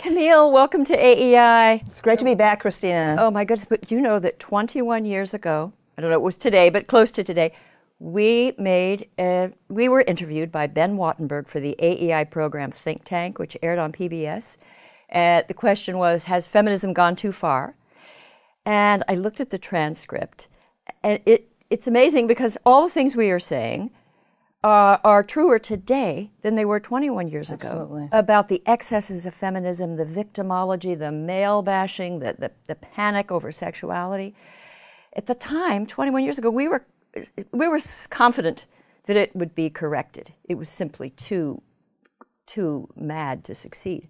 Camille, welcome to AEI. It's great to be back, Christina. Oh my goodness, but you know that 21 years ago, I don't know, it was today, but close to today, we were interviewed by Ben Wattenberg for the AEI program Think Tank, which aired on PBS. The question was, has feminism gone too far? And I looked at the transcript, and it's amazing because all the things we are saying are truer today than they were 21 years ago. About the excesses of feminism, the victimology, the male bashing, the panic over sexuality. At the time, 21 years ago, we were confident that it would be corrected. It was simply too mad to succeed.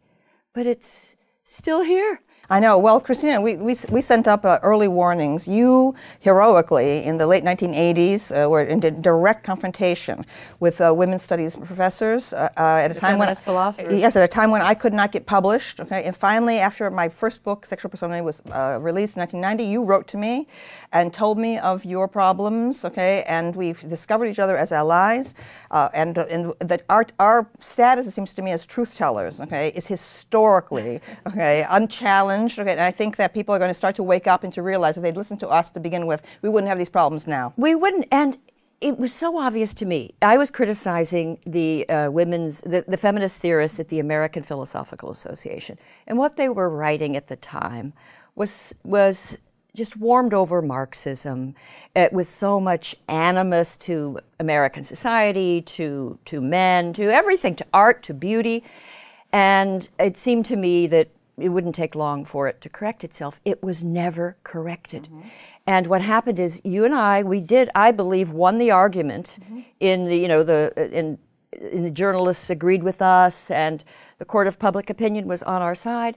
But it's still here. I know. Well, Christina, we sent up early warnings. You heroically, in the late 1980s, were in direct confrontation with women's studies professors at a time when philosophers. Yes, at a time when I could not get published. Okay, and finally, after my first book, Sexual Personality, was released in 1990, you wrote to me and told me of your problems. Okay, and we've discovered each other as allies, and that our status, it seems to me, as truth tellers, okay, is historically unchallenged. Okay, and I think that people are going to start to wake up and to realize if they'd listened to us to begin with, we wouldn't have these problems now. We wouldn't, and it was so obvious to me. I was criticizing the the feminist theorists at the American Philosophical Association, and what they were writing at the time was just warmed over Marxism, with so much animus to American society, to men, to everything, to art, to beauty, and it seemed to me that it wouldn't take long for it to correct itself. It was never corrected. Mm-hmm. And what happened is you and I believe, won the argument. Mm-hmm. In the journalists agreed with us, and the court of public opinion was on our side.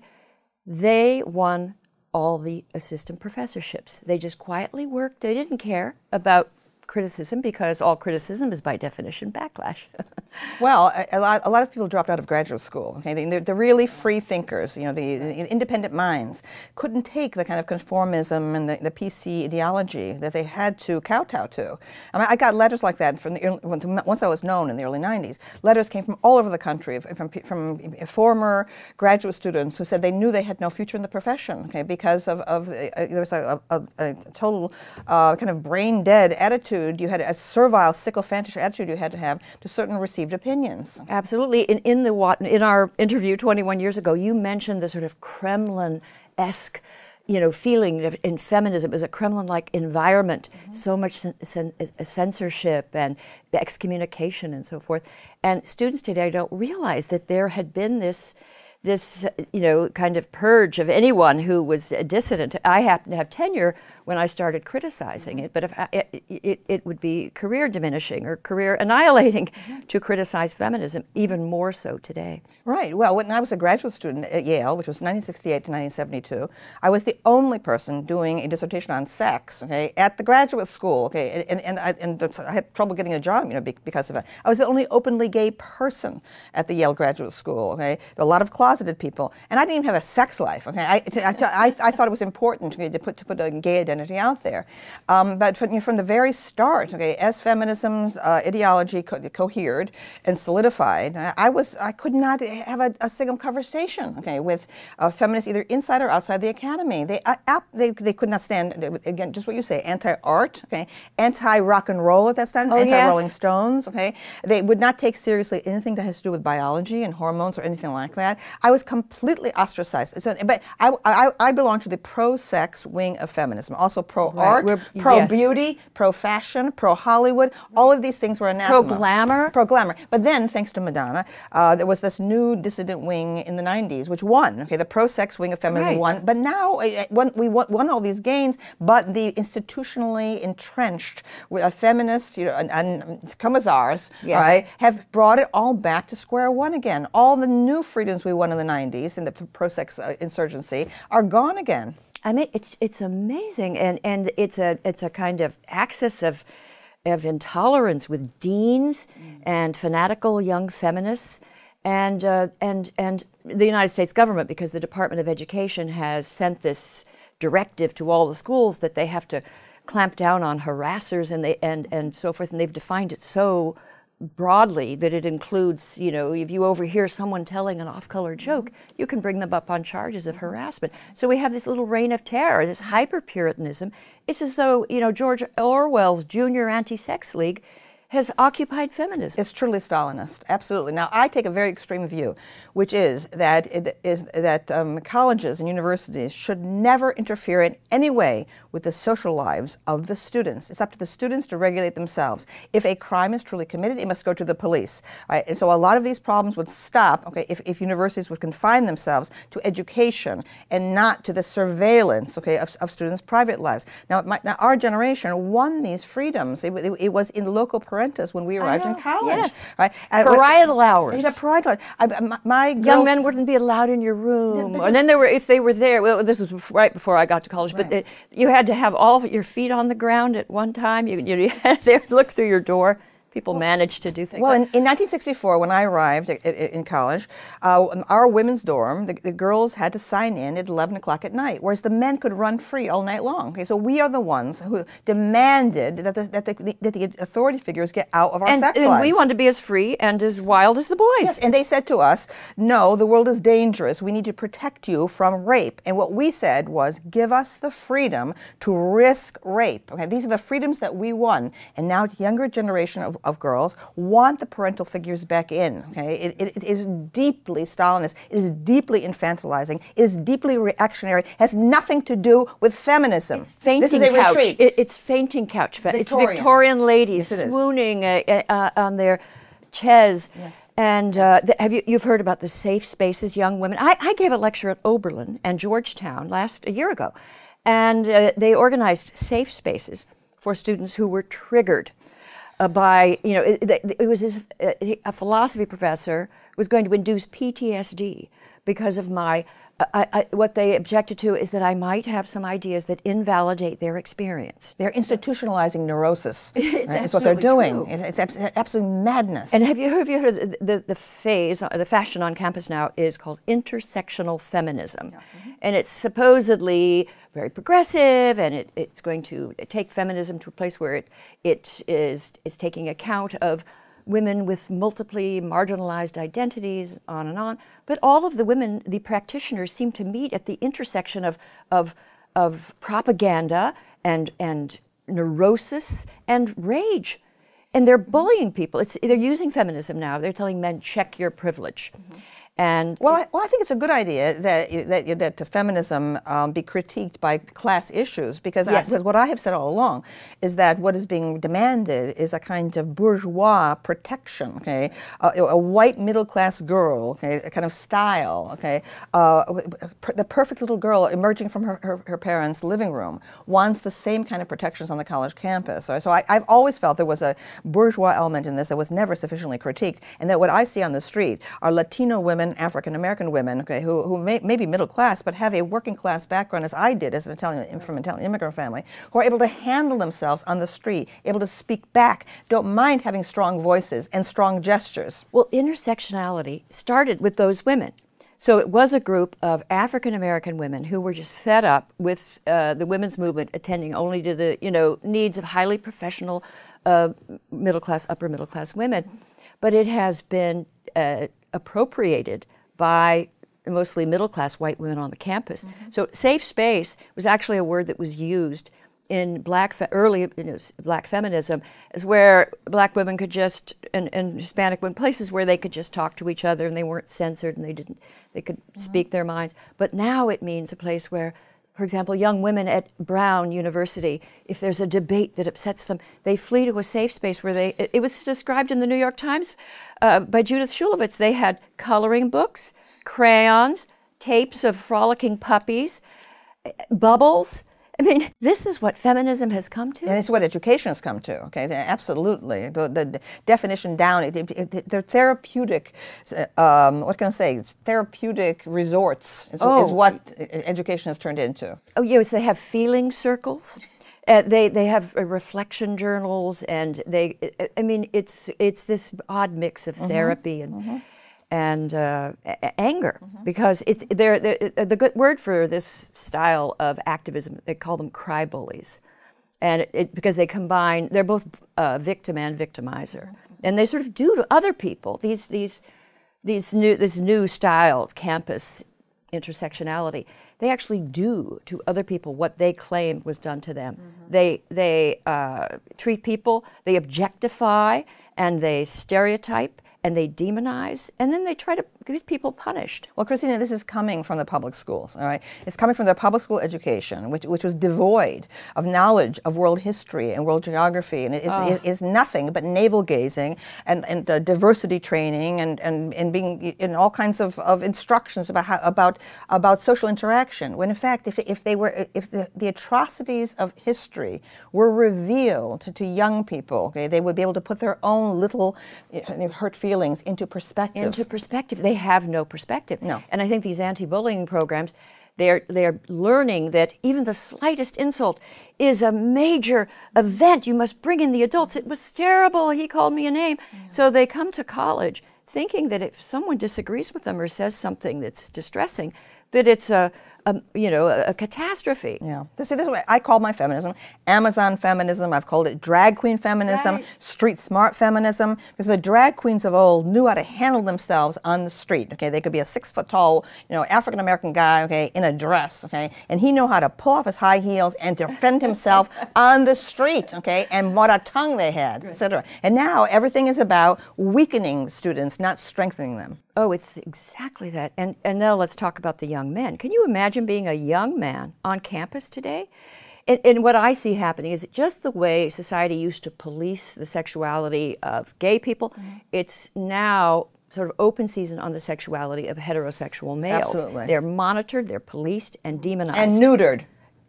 They won all the assistant professorships. They just quietly worked. They didn't care about criticism because all criticism is by definition backlash. Well, a lot of people dropped out of graduate school. Okay, the really free thinkers, the independent minds, couldn't take the kind of conformism and the PC ideology that they had to kowtow to. I mean, I got letters like that once I was known in the early '90s. Letters came from all over the country, from former graduate students who said they knew they had no future in the profession, okay, because there was a total kind of brain dead attitude. You had a servile, sycophantish attitude you had to have to certain received opinions. Absolutely. In our interview 21 years ago, you mentioned the sort of Kremlin-esque, feeling in feminism as a Kremlin-like environment, mm-hmm. So much censorship and excommunication and so forth. And students today don't realize that there had been this kind of purge of anyone who was a dissident. I happened to have tenure when I started criticizing it, but if it would be career diminishing or career annihilating to criticize feminism, even more so today. Right. Well, when I was a graduate student at Yale, which was 1968 to 1972, I was the only person doing a dissertation on sex, okay, at the graduate school, okay, and I had trouble getting a job, because of it. I was the only openly gay person at the Yale graduate school, okay. There were a lot of closeted people, and I didn't even have a sex life, okay. I thought it was important to put a gay identity out there, but from the very start, okay, as feminism's ideology cohered and solidified, I could not have a single conversation, okay, with feminists either inside or outside the academy. They could not stand, again, just what you say, anti-art, okay, anti-rock and roll at that time, anti-Rolling Stones, okay. They would not take seriously anything that has to do with biology and hormones or anything like that. I was completely ostracized. So, but I belong to the pro-sex wing of feminism, also pro-art, pro-beauty, pro-fashion, pro-Hollywood. All of these things were anathema. Pro-glamour. Pro-glamour. But then, thanks to Madonna, there was this new dissident wing in the 90s, which won. Okay, the pro-sex wing of feminism won. But now, we won all these gains, but the institutionally entrenched feminists, and commissars, right, have brought it all back to square one again. All the new freedoms we won in the 90s in the pro-sex insurgency are gone again. I mean, it's amazing, and it's a kind of axis of intolerance with deans and fanatical young feminists, and the United States government, because the Department of Education has sent this directive to all the schools that they have to clamp down on harassers and so forth, and they've defined it so broadly, that it includes, you know, if you overhear someone telling an off-color joke, you can bring them up on charges of harassment. So we have this little reign of terror, this hyper-Puritanism. It's as though, you know, George Orwell's Junior Anti-Sex League has occupied feminism. It's truly Stalinist, absolutely. Now, I take a very extreme view, which is that colleges and universities should never interfere in any way with the social lives of the students. It's up to the students to regulate themselves. If a crime is truly committed, it must go to the police. Right? And so a lot of these problems would stop, okay, if universities would confine themselves to education and not to the surveillance, okay, of students' private lives. Now, our generation won these freedoms. It was in loco parentis when we arrived in college. Yes. Right? Parietal hours. Parietal hours. My young men wouldn't be allowed in your room. And then if they were there, well, this was right before I got to college, right. But you had to have all of your feet on the ground at one time. You had to look through your door. People managed to do things. Well, in 1964, when I arrived in college, our women's dorm, the girls had to sign in at 11 o'clock at night, whereas the men could run free all night long. Okay, so we are the ones who demanded that the authority figures get out of our sex lives. And we wanted to be as free and as wild as the boys. Yes, and they said to us, no, the world is dangerous. We need to protect you from rape. And what we said was, give us the freedom to risk rape. Okay, these are the freedoms that we won. And now the younger generation of girls want the parental figures back in. Okay, it is deeply Stalinist. It is deeply infantilizing. It is deeply reactionary. It has nothing to do with feminism. It's fainting this is a couch. retreat. It's fainting couch. It's Victorian ladies swooning on their chairs. Yes. And you've heard about the safe spaces, young women. I gave a lecture at Oberlin and Georgetown a year ago, and they organized safe spaces for students who were triggered by, you know, it was a philosophy professor was going to induce PTSD because of what they objected to is that I might have some ideas that invalidate their experience. They're institutionalizing neurosis. It's what they're doing. True. It's absolute madness. And have you heard the fashion on campus now is called intersectional feminism. Yeah. Mm-hmm. And it's supposedly very progressive, and it's going to take feminism to a place where it is taking account of women with multiply marginalized identities, on and on. But all of the women, the practitioners, seem to meet at the intersection of propaganda and neurosis and rage. And they're bullying people. They're using feminism now. They're telling men, check your privilege. Mm-hmm. And well, I think it's a good idea that feminism be critiqued by class issues, because what I have said all along is that what is being demanded is a kind of bourgeois protection, okay, a white middle-class girl, okay, a kind of style, okay, the perfect little girl emerging from her parents' living room wants the same kind of protections on the college campus. Right? So I've always felt there was a bourgeois element in this that was never sufficiently critiqued, and that what I see on the street are Latino women, African American women, okay, who may be middle class but have a working class background, as I did, as an from an Italian immigrant family, who are able to handle themselves on the street, able to speak back, don't mind having strong voices and strong gestures. Well, intersectionality started with those women. So it was a group of African American women who were just fed up with the women's movement attending only to the needs of highly professional middle class, upper middle class women. But it has been appropriated by mostly middle-class white women on the campus. Mm-hmm. So safe space was actually a word that was used in early black feminism, as where black women could just, and Hispanic women, places where they could just talk to each other and they weren't censored and they could mm-hmm. speak their minds. But now it means a place where, for example, young women at Brown University, if there's a debate that upsets them, they flee to a safe space where it was described in the New York Times by Judith Shulevitz. They had coloring books, crayons, tapes of frolicking puppies, bubbles. I mean, this is what feminism has come to. And it's what education has come to, okay? Absolutely. The definition down, they're therapeutic, what can I say, therapeutic resorts is what education has turned into. Oh, yes, they have feeling circles. They have reflection journals, and it's this odd mix of therapy and mm-hmm. and anger, mm-hmm. because the good word for this style of activism, they call them cry bullies, and because they combine, they're both victim and victimizer. And they sort of do to other people, this new style of campus intersectionality. They actually do to other people what they claim was done to them. They treat people, they objectify, and they stereotype, and they demonize, and then they try to get people punished. Well, Christina, this is coming from the public schools, all right? It's coming from their public school education, which was devoid of knowledge of world history and world geography, and it is nothing but navel-gazing and diversity training and being in all kinds of instructions about social interaction. When in fact, if the atrocities of history were revealed to young people, okay, they would be able to put their own little hurt feelings into perspective. Into perspective. They have no perspective. No. And I think these anti-bullying programs, they're learning that even the slightest insult is a major event. You must bring in the adults. It was terrible. He called me a name. So they come to college thinking that if someone disagrees with them or says something that's distressing, that it's a catastrophe. Yeah. See, this is what I call my feminism. Amazon feminism. I've called it drag queen feminism, right. Street smart feminism, because the drag queens of old knew how to handle themselves on the street. Okay, they could be a 6-foot-tall, African American guy, okay, in a dress, okay, and he knew how to pull off his high heels and defend himself on the street, okay, and what a tongue they had, etc. And now everything is about weakening students, not strengthening them. Oh, it's exactly that. And now let's talk about the young men. Can you imagine being a young man on campus today? And what I see happening is just the way society used to police the sexuality of gay people, it's now sort of open season on the sexuality of heterosexual males. Absolutely. They're monitored, they're policed, and demonized. And neutered.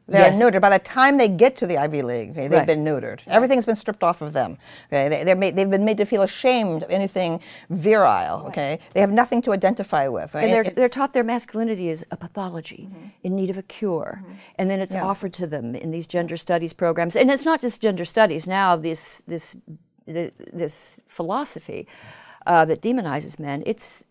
They're Yes. neutered. By the time they get to the Ivy League, okay, they've Right. been neutered. Everything's been stripped off of them. Okay? They've been made to feel ashamed of anything virile. Okay, they have nothing to identify with. Right? And they're taught their masculinity is a pathology in need of a cure. And then it's offered to them in these gender studies programs. And it's not just gender studies. Now this philosophy that demonizes men, it's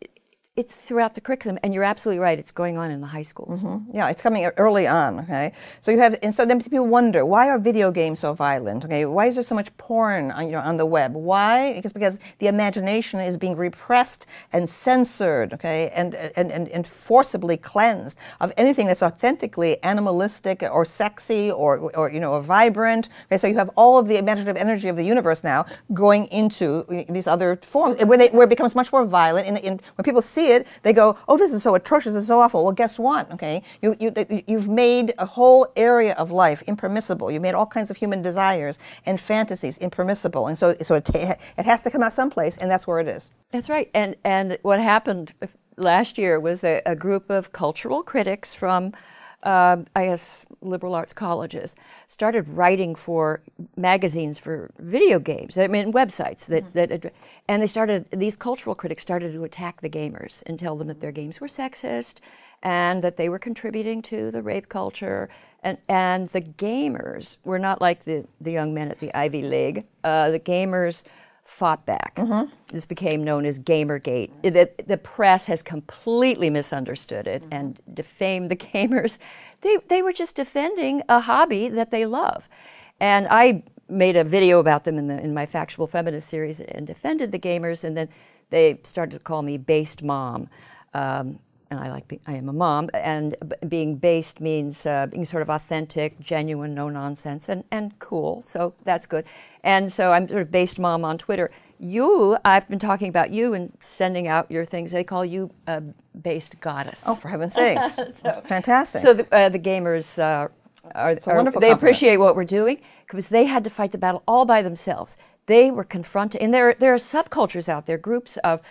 throughout the curriculum, and you're absolutely right, it's going on in the high schools. Yeah, it's coming early on, okay? So you have, and so then people wonder, why are video games so violent, okay? Why is there so much porn on the web? Why? Because the imagination is being repressed and censored, okay? And forcibly cleansed of anything that's authentically animalistic or sexy or vibrant. Okay, so you have all of the imaginative energy of the universe now going into these other forms, where it becomes much more violent. And when people see it, they go, "Oh, this is so atrocious, this is so awful." Well, guess what? Okay, you've made a whole area of life impermissible. You made all kinds of human desires and fantasies impermissible, and so it has to come out someplace, and that's where it is. That's right. And what happened last year was a group of cultural critics from, I guess, liberal arts colleges started writing for magazines for video games. I mean, websites and these cultural critics started to attack the gamers and tell them that their games were sexist and that they were contributing to the rape culture. And the gamers were not like the young men at the Ivy League. The gamers fought back. This became known as Gamergate. The press has completely misunderstood it and defamed the gamers. They were just defending a hobby that they love. And I made a video about them in my Factual Feminist series and defended the gamers, and then they started to call me based mom. And I am a mom, and being based means being sort of authentic, genuine, no nonsense, and cool, so that's good. And so I'm sort of based mom on Twitter. I've been talking about you and sending out your things. They call you a based goddess. Oh, for heaven's sakes. Fantastic. So the gamers they appreciate what we're doing because they had to fight the battle all by themselves. They were confronted, and there are subcultures out there, groups of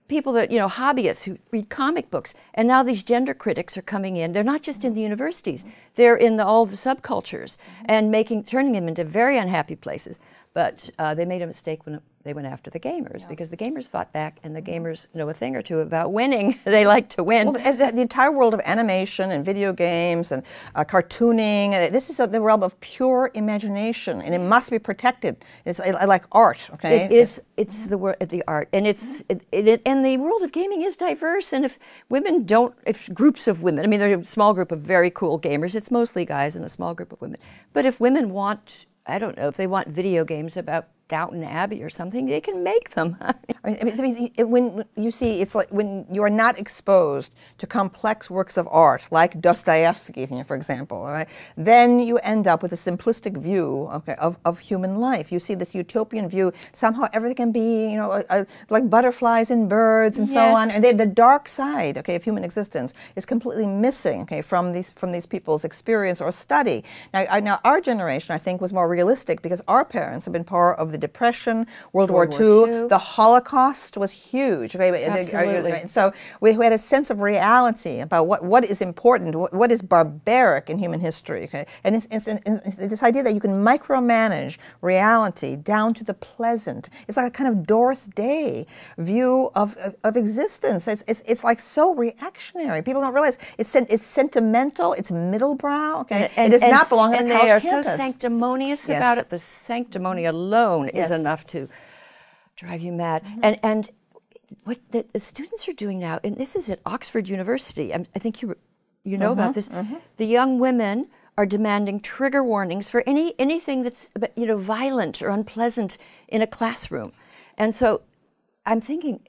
people that, hobbyists who read comic books, and now these gender critics are coming in. They're not just in the universities, they're in all the subcultures and turning them into very unhappy places. But they made a mistake when they went after the gamers, because the gamers fought back, and the gamers know a thing or two about winning. They like to win. Well, the entire world of animation and video games and cartooning, this is the realm of pure imagination, and it must be protected. It's like art, okay? It is. It's the art, and and the world of gaming is diverse. And if groups of women, I mean, there's a small group of very cool gamers. It's mostly guys and a small group of women. But if women want, I don't know, if they want video games about Downton Abbey or something, they can make them. When you see, it's like when you are not exposed to complex works of art, like Dostoevsky, for example, right, then you end up with a simplistic view, okay, of human life. You see this utopian view, somehow everything can be, you know, like butterflies and birds and so on. And the dark side, okay, of human existence is completely missing, okay, from these people's experience or study. Now our generation, I think, was more realistic because our parents have been part of the Depression, World War II. The Holocaust was huge. Okay? Absolutely. And so we had a sense of reality about what is important, what is barbaric in human history. Okay? And it's this idea that you can micromanage reality down to the pleasant. It's like a kind of Doris Day view of existence. It's like so reactionary. People don't realize it's sentimental. It's middlebrow. Okay, it does not belong on a college campus. And they are so sanctimonious about it. The sanctimony alone is enough to drive you mad. And what the students are doing now, and this is at Oxford University. I think you know about this. The young women are demanding trigger warnings for anything that's, you know, violent or unpleasant in a classroom. And so I'm thinking,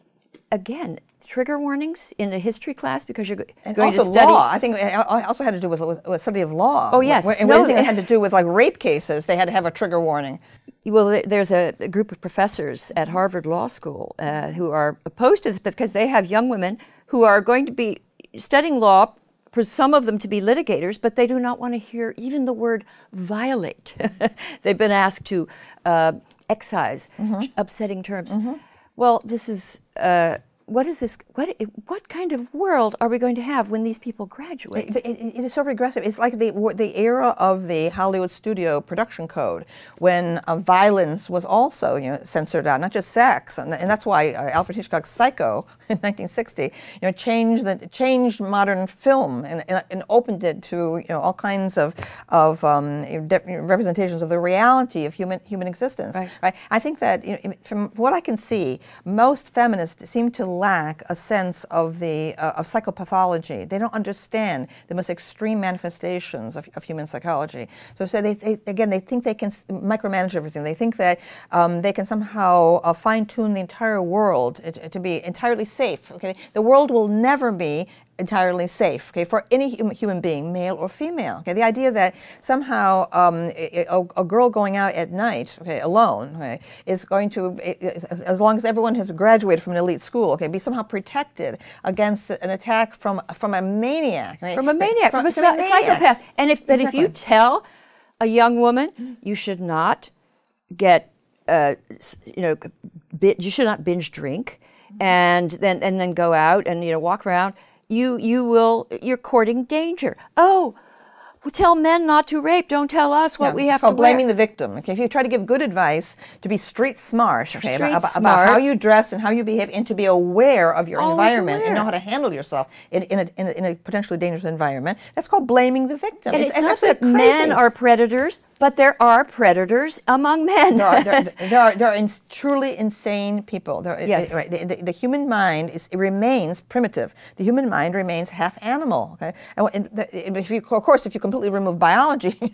again, trigger warnings in a history class because you're going to study law. I think it also had to do with study of law. Oh yes, and anything that had to do with like rape cases, they had to have a trigger warning. Well, there's a group of professors at Harvard Law School who are opposed to this because they have young women who are going to be studying law, for some of them to be litigators, but they do not want to hear even the word violate. They've been asked to excise upsetting terms. Well, this is what is this? What kind of world are we going to have when these people graduate? It is so regressive. It's like the era of the Hollywood studio production code, when violence was also, you know, censored out, not just sex, and that's why Alfred Hitchcock's Psycho in 1960, you know, changed modern film and opened it to, you know, all kinds of representations of the reality of human existence. Right? I think that, you know, from what I can see, most feminists seem to lack a sense of of psychopathology. They don't understand the most extreme manifestations of human psychology. So they think they can micromanage everything. They think that they can somehow fine-tune the entire world to be entirely safe. Okay, the world will never be entirely safe, okay, for any human being, male or female. Okay, the idea that somehow a girl going out at night, okay, alone, okay, is going to, as long as everyone has graduated from an elite school, okay, be somehow protected against an attack from a maniac, right? From a maniac, from a psychopath. And if you tell a young woman you should not get, you should not binge drink, and then go out and, you know, walk around. You're courting danger. Oh, well, tell men not to rape. Don't tell us what we have to wear. It's called blaming the victim. Okay, if you try to give good advice to be street smart, okay, about how you dress and how you behave, and to be aware of your environment and know how to handle yourself in a potentially dangerous environment, that's called blaming the victim. And it's not that men are predators, but there are predators among men. There are truly insane people. Yes. The human mind remains primitive. The human mind remains half animal. Okay, and if you completely remove biology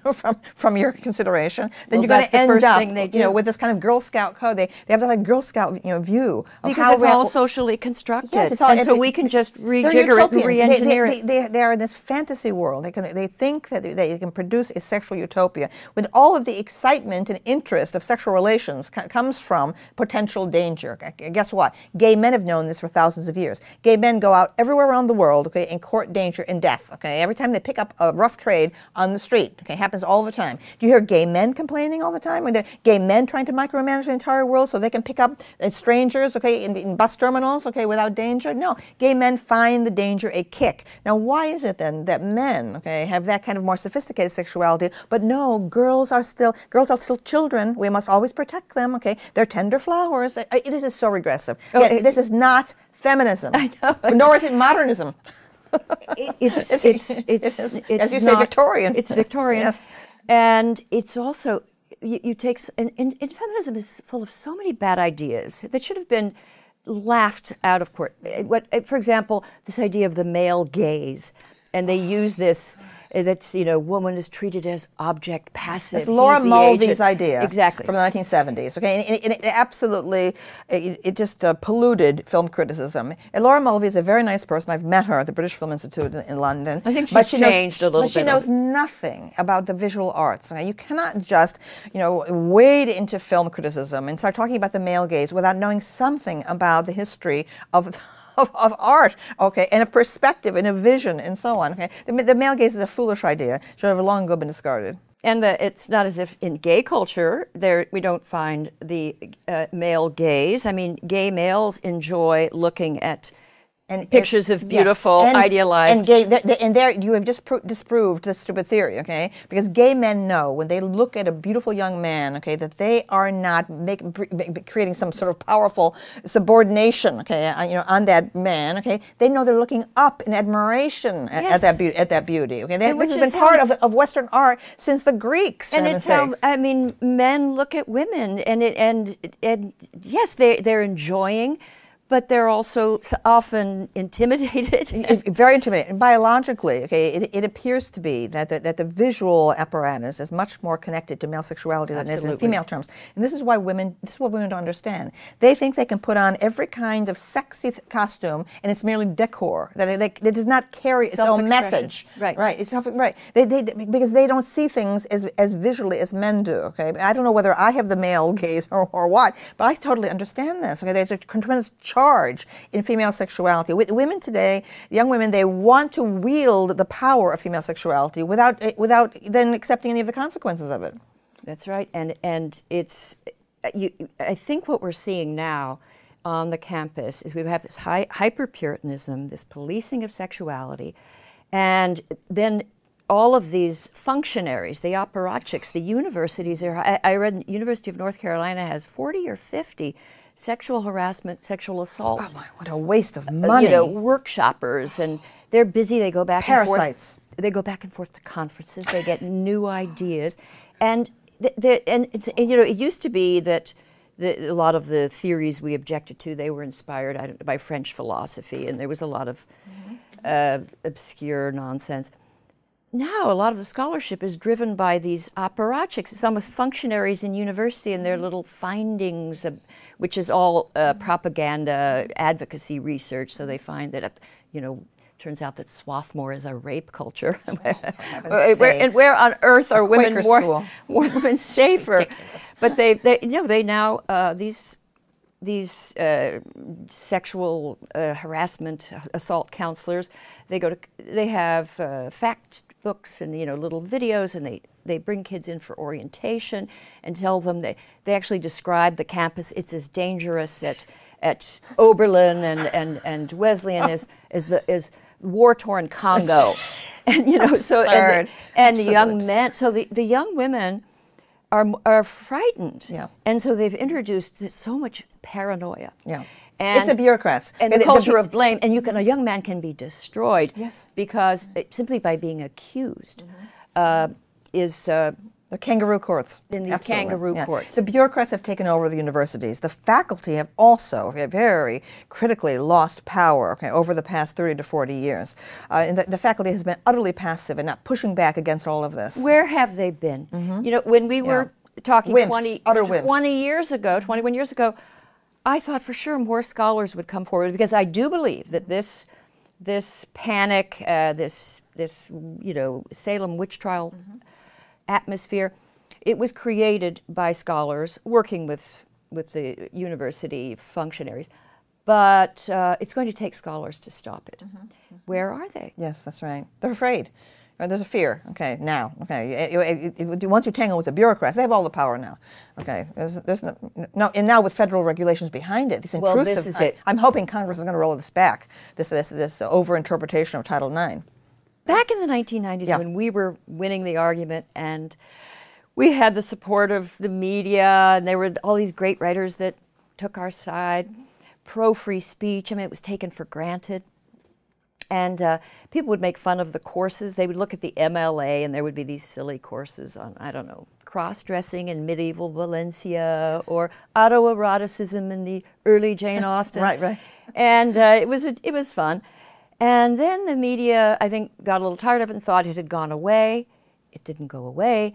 from your consideration, then you're going to end up, you know, with this kind of Girl Scout code. They have this like Girl Scout, you know, view of because it's all socially constructed. Yes, it's all, and so we can just rejigger it and re-engineer it. They are in this fantasy world. They think that they can produce a sexual utopia when all of the excitement and interest of sexual relations comes from potential danger. Guess what? Gay men have known this for thousands of years. Gay men go out everywhere around the world, okay, and court danger and death. Okay, every time they pick up a rough trade on the street, okay, happens all the time. Do you hear gay men complaining all the time? When gay men trying to micromanage the entire world so they can pick up strangers, okay, in bus terminals, okay, without danger? No, gay men find the danger a kick. Now, why is it then that men, okay, have that kind of more sophisticated sexuality, but no, girls are still children. We must always protect them. Okay, they're tender flowers. It is so regressive. This is not feminism. I know. Nor is it modernism. It's as you say, Victorian. It's Victorian. Yes. And it's also you take and feminism is full of so many bad ideas that should have been laughed out of court. For example, this idea of the male gaze, and they use this That's, you know, woman is treated as object, passive. It's Laura he's the Mulvey's agent. idea. Exactly. From the 1970s. Okay, and it absolutely, it just polluted film criticism. And Laura Mulvey is a very nice person. I've met her at the British Film Institute in London. I think she's changed a little bit. But she knows nothing about the visual arts. Okay? You cannot just, you know, wade into film criticism and start talking about the male gaze without knowing something about the history of art, okay, and of perspective and of vision and so on. Okay, the male gaze is a foolish idea. Should have long ago been discarded. And it's not as if in gay culture we don't find the male gaze. I mean, gay males enjoy looking at pictures of beautiful, idealized. And there you have just disproved this stupid theory, okay? Because gay men know when they look at a beautiful young man, okay, that they are not creating some sort of powerful subordination, okay, you know, on that man, okay? They know they're looking up in admiration at that beauty, okay? This has been part of Western art since the Greeks. And it's how, I mean, men look at women, and yes, they're enjoying. But they're also often intimidated. Very intimidated. And biologically, okay, it appears to be that the visual apparatus is much more connected to male sexuality than it is in female terms. And this is why women don't understand. They think they can put on every kind of sexy costume, and it's merely decor. That it does not carry its own message. Right. Right. It's right. Because they don't see things as visually as men do. Okay. I don't know whether I have the male gaze or what, but I totally understand this. Okay. There's a tremendous charge in female sexuality. Women today, young women, they want to wield the power of female sexuality without then accepting any of the consequences of it. That's right, and it's I think what we're seeing now on the campus is we have this hyper-Puritanism, this policing of sexuality, and then all of these functionaries, the apparatchiks, the universities. I read the University of North Carolina has 40 or 50 sexual harassment, sexual assault. Oh my, what a waste of money. You know, workshoppers, and they're busy. They go back Parasites. and forth. They go back and forth to conferences. They get new ideas, and you know, it used to be that a lot of the theories we objected to, they were inspired by French philosophy, and there was a lot of obscure nonsense. Now, a lot of the scholarship is driven by these apparatchiks. It's almost functionaries in university and their little findings, which is all propaganda, advocacy research. So they find that, you know, turns out that Swarthmore is a rape culture. And where on earth are women more women safer? But they now these sexual harassment assault counselors, they have fact books and, you know, little videos, and they bring kids in for orientation and tell them they actually describe the campus. It's as dangerous at Oberlin and Wesleyan as war-torn Congo. And, you know, so and the young men, so the young women are frightened. Yeah. And so they've introduced so much paranoia. Yeah. And it's the bureaucrats. And the culture of blame. And a young man can be destroyed because simply by being accused is... the kangaroo courts. In these kangaroo courts. The bureaucrats have taken over the universities. The faculty have also very critically lost power over the past 30 to 40 years. And the faculty has been utterly passive and not pushing back against all of this. Where have they been? You know, when we were talking 21 years ago, I thought for sure more scholars would come forward, because I do believe that this panic, this you know, Salem witch trial atmosphere, it was created by scholars working with the university functionaries, but it's going to take scholars to stop it. Where are they? Yes, that's right. They're afraid. There's a fear. Okay, now. Okay, once you tangle with the bureaucrats, they have all the power now. Okay, there's no, and now with federal regulations behind it, it's intrusive. Well, this is it. I'm hoping Congress is going to roll this back. This over-interpretation of Title IX. Back in the 1990s, when we were winning the argument, and we had the support of the media, and there were all these great writers that took our side, pro-free speech. I mean, it was taken for granted. And people would make fun of the courses. They would look at the MLA, and there would be these silly courses on, I don't know, cross-dressing in medieval Valencia, or autoeroticism in the early Jane Austen. Right. And it was fun. And then the media, I think, got a little tired of it and thought it had gone away. It didn't go away.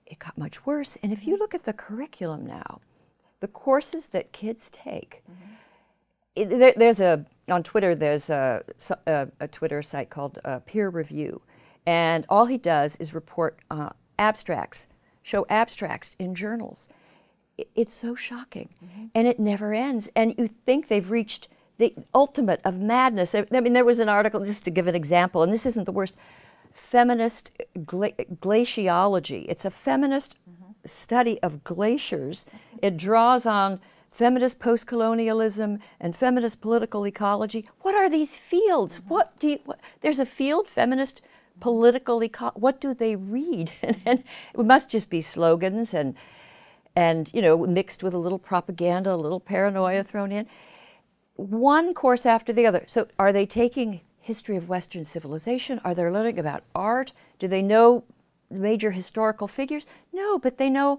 It got much worse. And if you look at the curriculum now, the courses that kids take, on Twitter, there's a Twitter site called Peer Review. And all he does is report abstracts, show abstracts in journals. It's so shocking. And it never ends. And you think they've reached the ultimate of madness. I mean, there was an article, just to give an example, and this isn't the worst, feminist glaciology. It's a feminist study of glaciers. It draws on feminist post-colonialism and feminist political ecology. What are these fields? There's a field, feminist political ecology. What do they read? And it must just be slogans and you know, mixed with a little propaganda, a little paranoia thrown in. One course after the other. So are they taking history of Western civilization? Are they learning about art? Do they know major historical figures? No, but they know,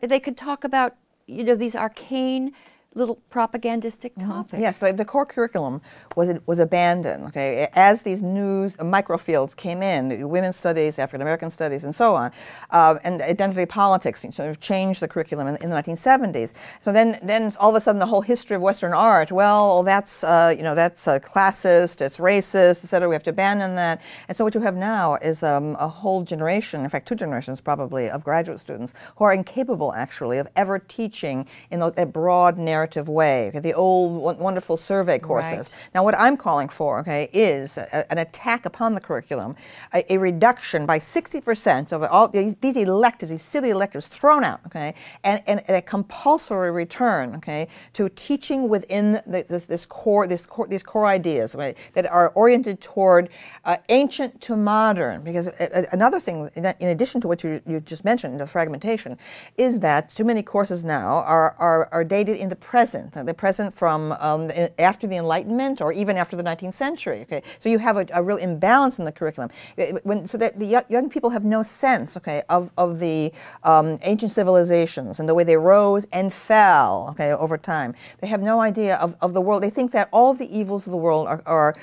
they could talk about, you know, these arcane little propagandistic topics. Yes, so the core curriculum was abandoned, okay, as these new microfields came in, women's studies, African American studies, and so on, and identity politics sort of changed the curriculum in the 1970s. So then all of a sudden the whole history of Western art, well, that's you know, that's classist, it's racist, et cetera. We have to abandon that. And so what you have now is a whole generation, in fact 2 generations probably, of graduate students who are incapable actually of ever teaching in a broad narrative way, okay, the old wonderful survey courses. Right. Now what I'm calling for, okay, is an attack upon the curriculum, a reduction by 60% of all these electives, these silly electives thrown out, okay, and a compulsory return, okay, to teaching within these core ideas, right, that are oriented toward ancient to modern. Because another thing, in addition to what you just mentioned, the fragmentation, is that too many courses now are dated in the present. They're present from after the Enlightenment or even after the 19th century. Okay, so you have a real imbalance in the curriculum. So that the young people have no sense, okay, of the ancient civilizations and the way they rose and fell, okay, over time. They have no idea of the world. They think that all the evils of the world are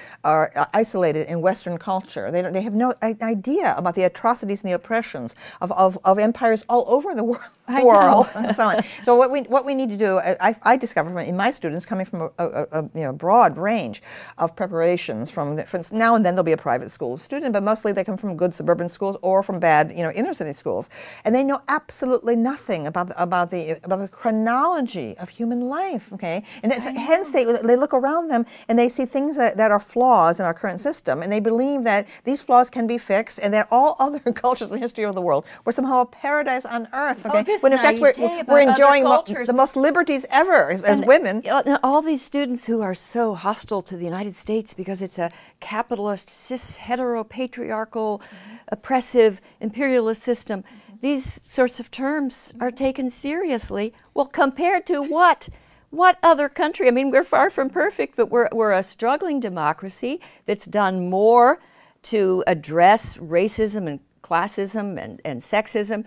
isolated in Western culture. They have no idea about the atrocities and the oppressions of empires all over the world and so on. So what we need to do, I discover in my students, coming from a broad range of preparations, from now and then there'll be a private school student, but mostly they come from good suburban schools or from bad, you know, inner city schools, and they know absolutely nothing about the chronology of human life. Okay, and hence they look around them and they see things that are flaws in our current system, and they believe that these flaws can be fixed, and that all other cultures in the history of the world were somehow a paradise on earth. Okay, when in fact we're enjoying the most liberties ever as women. All these students who are so hostile to the United States because it's a capitalist, cis, heteropatriarchal, oppressive, imperialist system, these sorts of terms are taken seriously. Well, compared to what? What other country? I mean, we're far from perfect, but we're a struggling democracy that's done more to address racism and classism and sexism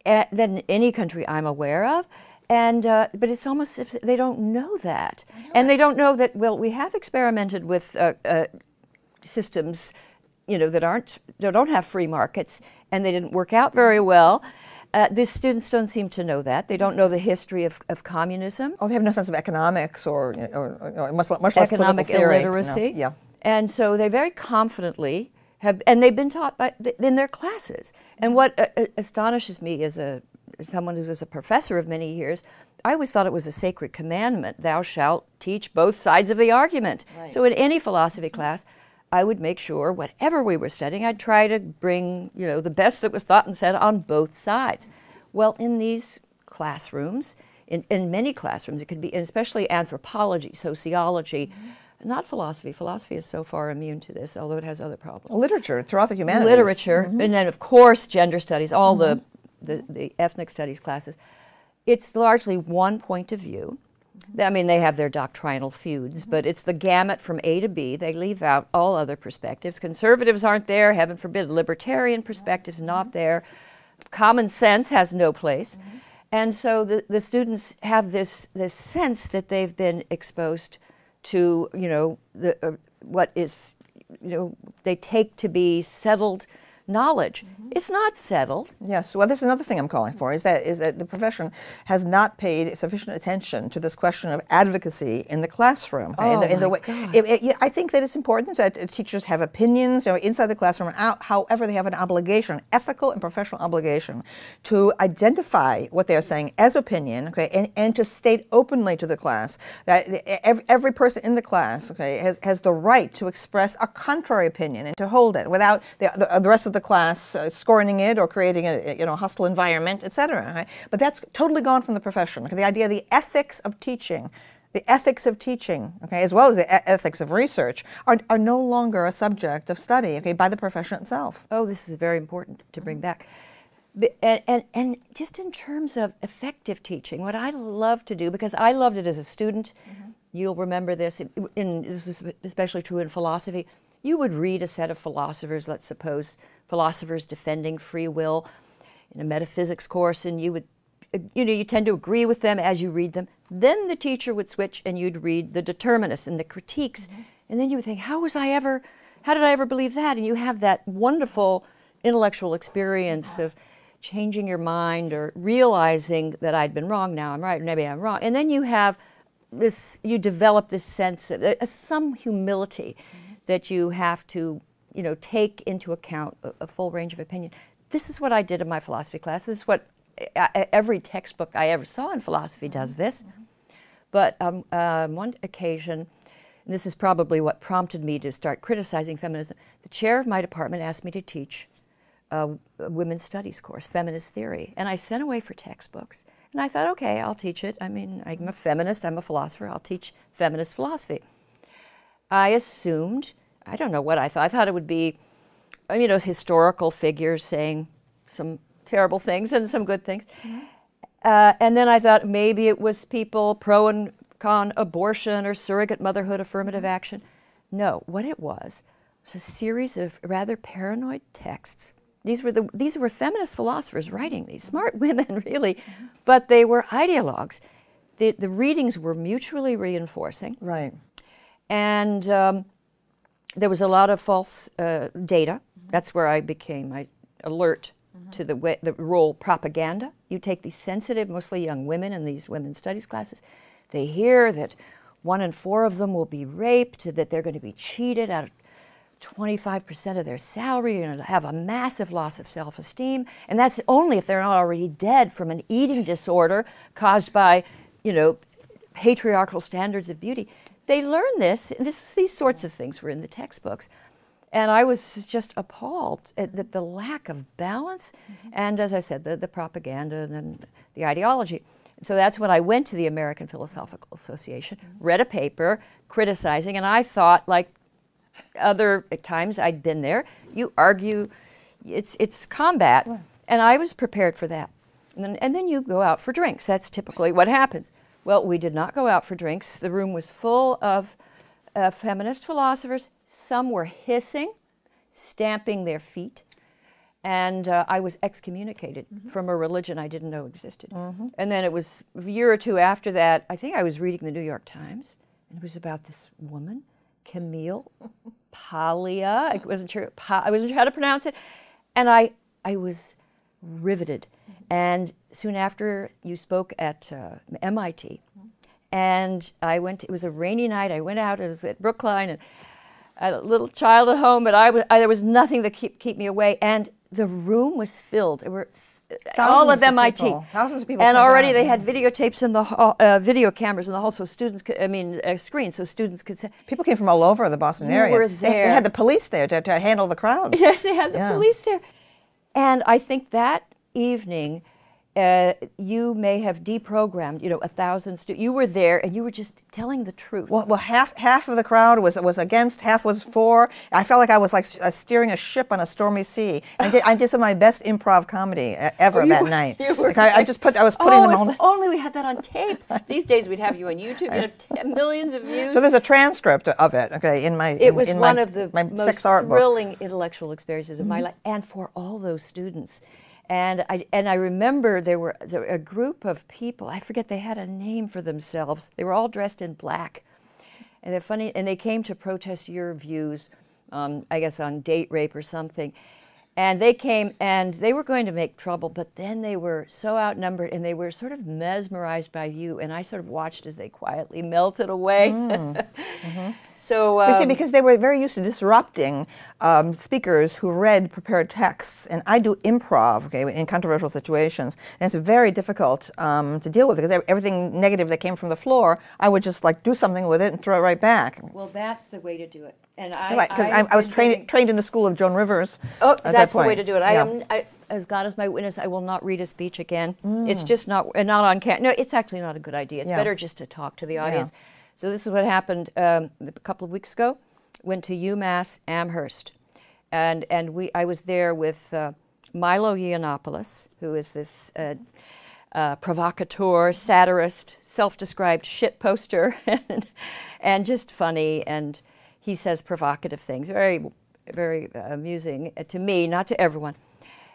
than any country I'm aware of. And but it's almost as if they don't know that. And they don't know that, well, we have experimented with systems, you know, that don't have free markets, and they didn't work out very well. The students don't seem to know that. They don't know the history of communism. Oh, they have no sense of economics or much less economic illiteracy. You know? Yeah. And so they very confidently have, and they've been taught in their classes. And what astonishes me as someone who was a professor of many years, I always thought it was a sacred commandment. Thou shalt teach both sides of the argument. Right. So in any philosophy class, I would make sure whatever we were studying, I'd try to bring, you know, the best that was thought and said on both sides. Well, in these classrooms, in many classrooms, it could be, and especially anthropology, sociology, not philosophy. Philosophy is so far immune to this, although it has other problems. Literature, throughout the humanities. Literature, and then of course gender studies, all the ethnic studies classes. It's largely one point of view. I mean, they have their doctrinal feuds, but it's the gamut from A to B. They leave out all other perspectives. Conservatives aren't there, heaven forbid. Libertarian perspectives not there. Common sense has no place. And so the students have this sense that they've been exposed to, you know, what is, they take to be settled knowledge. It's not settled. Yes. Well, this is another thing I'm calling for, is that the profession has not paid sufficient attention to this question of advocacy in the classroom. Okay? I think that it's important that teachers have opinions inside the classroom and out. However, they have an obligation, ethical and professional obligation, to identify what they're saying as opinion, okay, and to state openly to the class that every person in the class, okay, has the right to express a contrary opinion and to hold it without the rest of the class scorning it or creating a hostile environment, etc. Right? But that's totally gone from the profession. Okay? The idea of the ethics of teaching, okay, as well as the ethics of research, are no longer a subject of study, okay, by the profession itself. Oh, this is very important to bring back. And just in terms of effective teaching, what I love to do, because I loved it as a student, you'll remember this, this is especially true in philosophy. You would read a set of philosophers, let's suppose philosophers defending free will in a metaphysics course, and you would, you tend to agree with them as you read them. Then the teacher would switch and you'd read the determinists and the critiques, and then you would think, how did I ever believe that? And you have that wonderful intellectual experience of changing your mind or realizing that I'd been wrong, now I'm right, maybe I'm wrong. And then you have this, you develop this sense of some humility that you have to, take into account a full range of opinion. This is what I did in my philosophy class. This is what every textbook I ever saw in philosophy does this. But on one occasion, and this is probably what prompted me to start criticizing feminism, the chair of my department asked me to teach a women's studies course, feminist theory. And I sent away for textbooks. And I thought, okay, I'll teach it. I mean, I'm a feminist, I'm a philosopher, I'll teach feminist philosophy. I assumed, I don't know what I thought it would be, historical figures saying some terrible things and some good things. And then I thought maybe it was people pro and con abortion or surrogate motherhood, affirmative action. No, what it was a series of rather paranoid texts. These were feminist philosophers writing these, smart women really, but they were ideologues. The readings were mutually reinforcing. Right. And there was a lot of false data. That's where I became alert to the role propaganda. You take these sensitive, mostly young women in these women's studies classes. They hear that 1 in 4 of them will be raped, that they're going to be cheated out of 25% of their salary, and have a massive loss of self-esteem. And that's only if they're not already dead from an eating disorder caused by, patriarchal standards of beauty. They learn this, and these sorts of things were in the textbooks. And I was just appalled at the lack of balance, and as I said, the propaganda and then the ideology. So that's when I went to the American Philosophical Association, read a paper criticizing, and I thought, like other times I'd been there, you argue, it's combat, and I was prepared for that. And then you go out for drinks. That's typically what happens. Well, we did not go out for drinks. The room was full of feminist philosophers. Some were hissing, stamping their feet, and I was excommunicated from a religion I didn't know existed. And then it was a year or two after that, I think I was reading the New York Times, and it was about this woman, Camille, Paglia. I wasn't sure how to pronounce it, and I was riveted. And soon after, you spoke at MIT, and I went. It was a rainy night. I went out. It was at Brookline, and I had a little child at home, but there was nothing to keep me away. And the room was filled. There were all of MIT. Thousands of people. And already they had videotapes in the hall, video cameras in the hall, so students could, screens, so students could say. People came from all over the Boston area. Were there. They had the police there to handle the crowd. Yes, they had the police there. And I think that evening, you may have deprogrammed, 1,000 students. You were there, and you were just telling the truth. Well, half of the crowd was against, half was for. I felt like I was like steering a ship on a stormy sea. I did some of my best improv comedy ever that night. I was putting them on. If only we had that on tape. These days we'd have you on YouTube. Millions of views. So there's a transcript of it. Okay, it was one of the most thrilling book. Intellectual experiences of my life, and for all those students. And I remember there were a group of people, I forget, they had a name for themselves. They were all dressed in black. And they're funny, and they came to protest your views, I guess on date rape or something. And they came, and they were going to make trouble, but then they were so outnumbered, and they were sort of mesmerized by you, and I sort of watched as they quietly melted away. So you see, because they were very used to disrupting speakers who read prepared texts, and I do improv, okay, in controversial situations, and it's very difficult to deal with, because everything negative that came from the floor, I would just like do something with it and throw it right back. Well, that's the way to do it. And I was trained in the school of Joan Rivers. Oh, that's the way to do it. Yeah. As God is my witness, I will not read a speech again. It's just not on camera. No, it's actually not a good idea. It's better just to talk to the audience. So this is what happened a couple of weeks ago. Went to UMass Amherst, and I was there with Milo Yiannopoulos, who is this provocateur, satirist, self-described shit poster, and just funny, and he says provocative things, very, very amusing to me, not to everyone.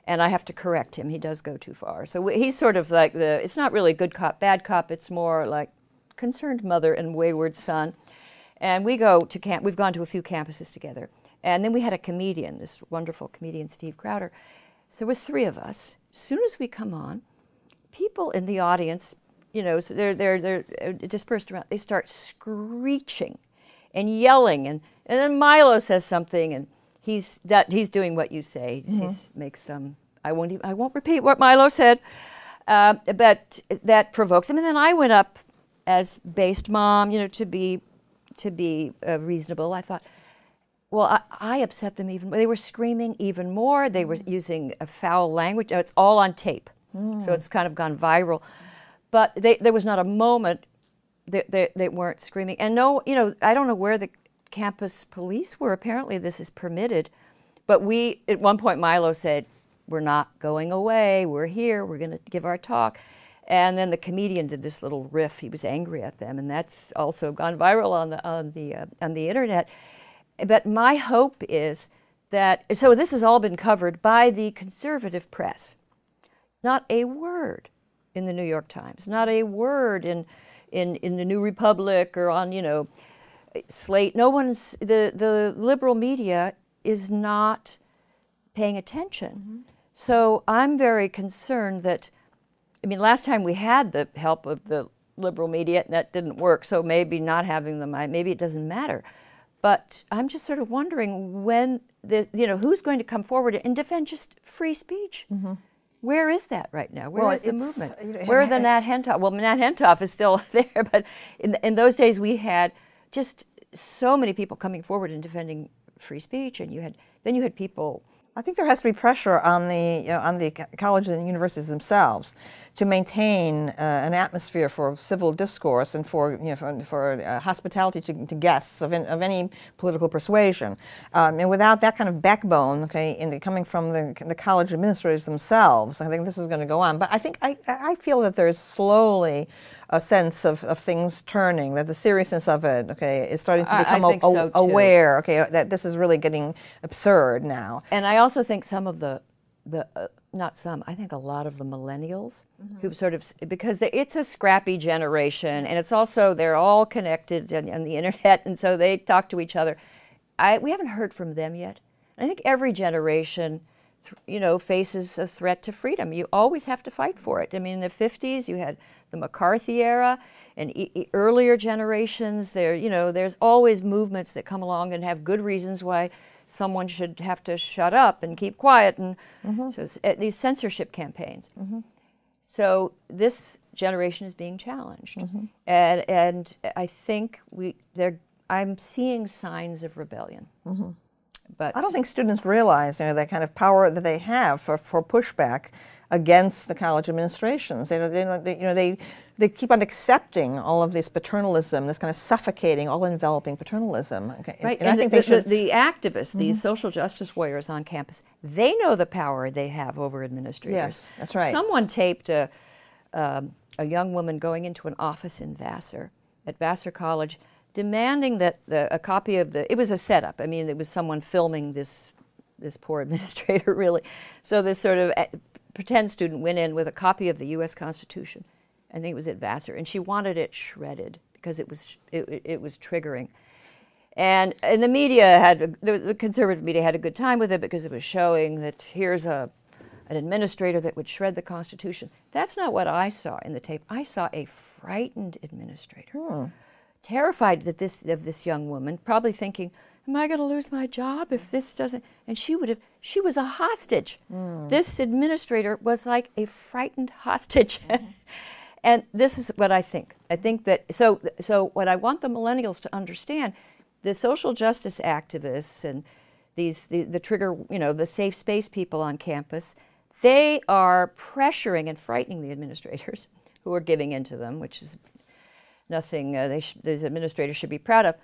And I have to correct him. He does go too far. So he's sort of like it's not really good cop, bad cop. It's more like concerned mother and wayward son. And we go to camp. We've gone to a few campuses together. And then we had a comedian, this wonderful comedian, Steve Crowder. So there were three of us. As soon as we come on, people in the audience, you know, so they're dispersed around. They start screeching and yelling, and then Milo says something, and he's doing what you say. He makes some. I won't repeat what Milo said, but that provoked them. And then I went up as based mom, you know, to be reasonable. I thought, well, I upset them even more. They were screaming even more. They were using a foul language. It's all on tape, so it's kind of gone viral. But there was not a moment they weren't screaming. And no, you know, I don't know where the campus police were. Apparently this is permitted. But at one point Milo said, we're not going away. We're here. We're going to give our talk. And then the comedian did this little riff. He was angry at them. And that's also gone viral on the internet. But my hope is that, so this has all been covered by the conservative press. Not a word in the New York Times. Not a word in the New Republic or on, you know, Slate. No one's, the liberal media is not paying attention. So I'm very concerned that, I mean, last time we had the help of the liberal media, and that didn't work, so maybe not having them, maybe it doesn't matter. But I'm just sort of wondering when, who's going to come forward and defend just free speech? Where is that right now? Where is the movement? Where are the Nat Hentoff? Well, Nat Hentoff is still there, but in those days we had just so many people coming forward and defending free speech, and you had people. I think there has to be pressure on the colleges and universities themselves to maintain an atmosphere for civil discourse and for hospitality to guests of any political persuasion. And without that kind of backbone, okay, coming from the college administrators themselves, I think this is going to go on. But I think I feel that there is slowly a sense of things turning, that the seriousness of it, okay, is starting to become aware, okay, that this is really getting absurd now. And I also think some of I think a lot of the millennials who sort of, because it's a scrappy generation, and it's also, they're all connected on the internet, and so they talk to each other. We haven't heard from them yet. I think every generation, faces a threat to freedom. You always have to fight for it. I mean, in the 50s, you had the McCarthy era, and earlier generations, there's always movements that come along and have good reasons why someone should have to shut up and keep quiet, and so these censorship campaigns. So this generation is being challenged, and I think I'm seeing signs of rebellion. But I don't think students realize that kind of power that they have for pushback against the college administrations. They keep on accepting all of this paternalism, this kind of suffocating, all-enveloping paternalism. Okay? Right, and I think the activists, these social justice warriors on campus, they know the power they have over administrators. Yes, that's right. Someone taped a young woman going into an office in at Vassar College, demanding that a copy of it was a setup. I mean, it was someone filming this poor administrator, really. So this sort of pretend student went in with a copy of the U.S. Constitution. I think it was at Vassar, and she wanted it shredded because it was triggering. And the media had, the conservative media had a good time with it because it was showing that here's an administrator that would shred the Constitution. That's not what I saw in the tape. I saw a frightened administrator, terrified that of this young woman, probably thinking, am I going to lose my job if this doesn't? And she was a hostage. This administrator was like a frightened hostage. And this is what I think. I think that, so what I want the millennials to understand, the social justice activists and the trigger, the safe space people on campus, they are pressuring and frightening the administrators who are giving in to them, which is nothing these administrators should be proud of.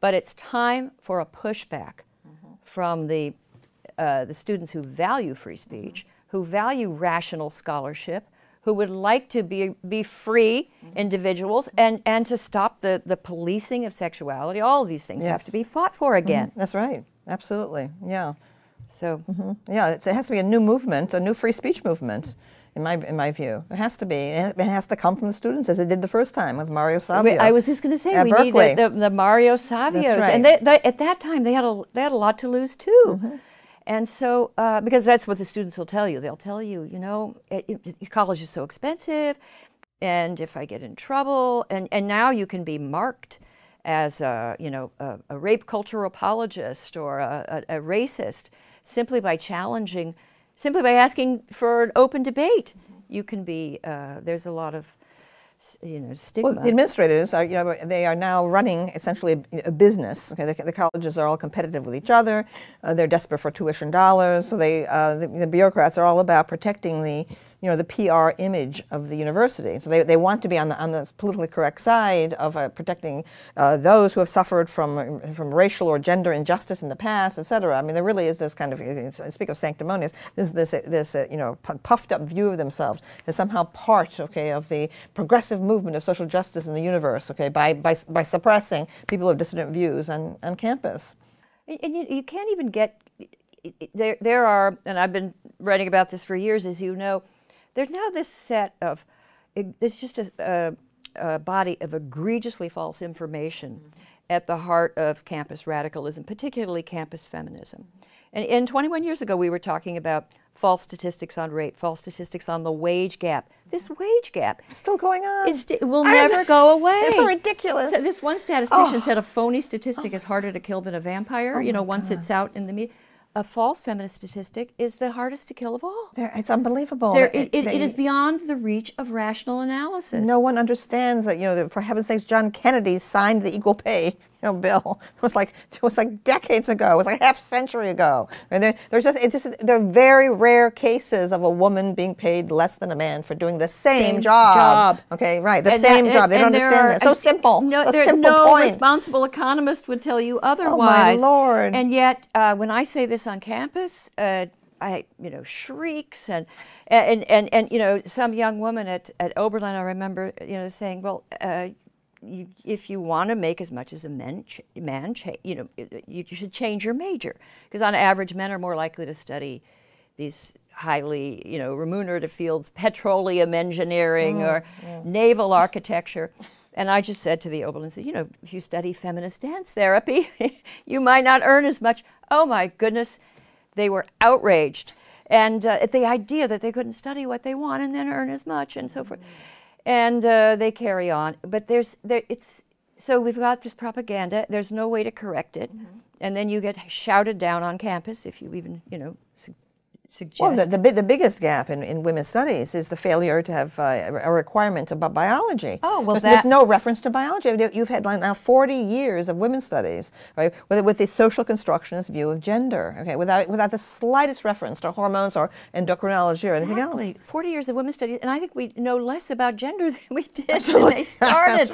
But it's time for a pushback from the students who value free speech, who value rational scholarship, who would like to be free individuals and to stop the policing of sexuality. All of these things have to be fought for again. That's right. Absolutely. Yeah. So yeah, it has to be a new movement, a new free speech movement. In my view, it has to be, and it has to come from the students, as it did the first time with Mario Savio. I was just going to say we need the Mario Savios, right. And at that time they had a lot to lose too, and so because that's what the students will tell you. They'll tell you, college is so expensive, and if I get in trouble, and now you can be marked as a rape culture apologist or a racist simply by challenging. Simply by asking for an open debate, you can be. There's a lot of, stigma. Well, the administrators are, they are now running essentially a business. Okay, the colleges are all competitive with each other. They're desperate for tuition dollars. So the bureaucrats are all about protecting the PR image of the university. So they want to be on the politically correct side of protecting those who have suffered from racial or gender injustice in the past, et cetera. I mean, there really is this kind of, speak of sanctimonious, this puffed up view of themselves as somehow part, of the progressive movement of social justice in the universe, by suppressing people of dissident views on campus. And you can't even get, there are, and I've been writing about this for years, as you know, there's now this set of, it's just a body of egregiously false information at the heart of campus radicalism, particularly campus feminism. And 21 years ago, we were talking about false statistics on rape, false statistics on the wage gap. This wage gap. It's still going on. It will never go away. It's so ridiculous. So this one statistician said a phony statistic is harder to kill than a vampire, once it's out in the media. A false feminist statistic is the hardest to kill of all. It's unbelievable. It is beyond the reach of rational analysis. No one understands that, for heaven's sakes, John Kennedy signed the Equal Pay bill. It was like decades ago. It was like half a century ago. And there are very rare cases of a woman being paid less than a man for doing the same job. Okay, right, the same job. They don't understand that. So simple. No point. Responsible economist would tell you otherwise. Oh my Lord! And yet, when I say this on campus, I shrieks and some young woman at Oberlin, I remember saying, well. If you want to make as much as a man, you should change your major, because on average, men are more likely to study these highly, remunerative fields, petroleum engineering or naval architecture. And I just said to the Oberlin, if you study feminist dance therapy, you might not earn as much. Oh my goodness, they were outraged, and at the idea that they couldn't study what they want and then earn as much, and so forth. And they carry on, but so we've got this propaganda. There's no way to correct it, and then you get shouted down on campus if you even suggest. Well, the biggest gap in women's studies is the failure to have a requirement about biology. Oh, well, there's no reference to biology. You've had now 40 years of women's studies, right, with the social constructionist view of gender, without the slightest reference to hormones or endocrinology or anything else. 40 years of women's studies, and I think we know less about gender than we did when they started,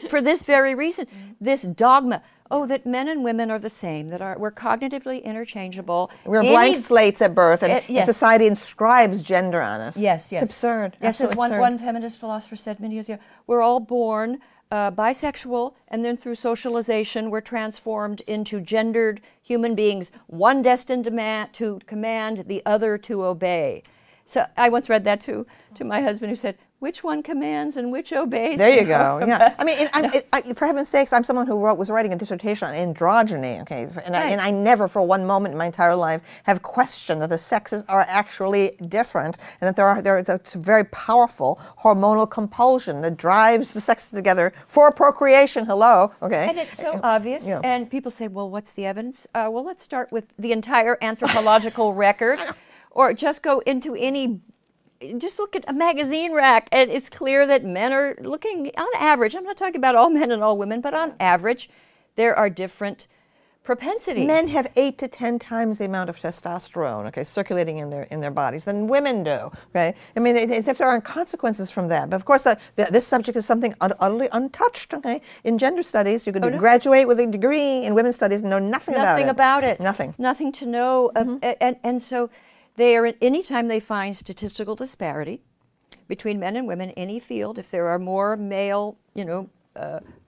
for this very reason, this dogma. Oh, that men and women are the same, that we're cognitively interchangeable. We're blank slates at birth, and society inscribes gender on us. Yes. It's absurd. Yes, as one feminist philosopher said many years ago, we're all born bisexual, and then through socialization, we're transformed into gendered human beings, one destined to command, the other to obey. So I once read that to my husband, who said, which one commands and which obeys. There you go. Yeah. I mean, for heaven's sakes, I'm someone who was writing a dissertation on androgyny. Okay, and I never, for one moment in my entire life, have questioned that the sexes are actually different, and that there is a very powerful hormonal compulsion that drives the sexes together for procreation. Hello. Okay. And it's so obvious. Yeah. And people say, well, what's the evidence? Well, let's start with the entire anthropological record, or just go into any. Just look at a magazine rack, and it's clear that men are looking, on average, I'm not talking about all men and all women, but on average, there are different propensities. Men have 8 to 10 times the amount of testosterone, okay, circulating in their bodies than women do. Okay, I mean, as if there aren't consequences from that. But of course, this subject is something utterly untouched. Okay, in gender studies, you could graduate with a degree in women's studies and know nothing about it. Nothing to know. And so. Anytime they find statistical disparity between men and women in any field, if there are more male,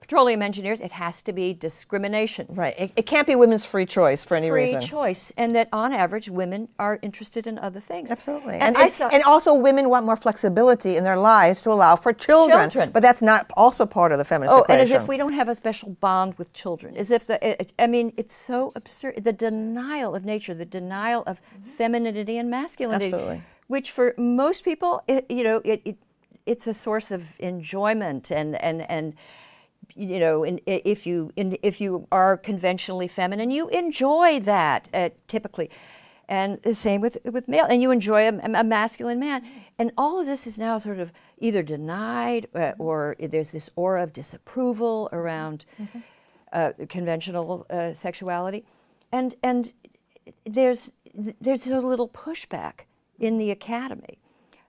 petroleum engineers, it has to be discrimination. Right. It can't be women's free choice for any reason. Free choice, and that on average, women are interested in other things. Absolutely. And also women want more flexibility in their lives to allow for children. But that's not also part of the feminist equation. And as if we don't have a special bond with children. As if, it's so absurd. The denial of nature, the denial of femininity and masculinity. Absolutely. Which for most people, it's a source of enjoyment and if you are conventionally feminine, you enjoy that typically, and the same with male, and you enjoy a masculine man, and all of this is now sort of either denied or there's this aura of disapproval around conventional sexuality, and there's a little pushback in the academy.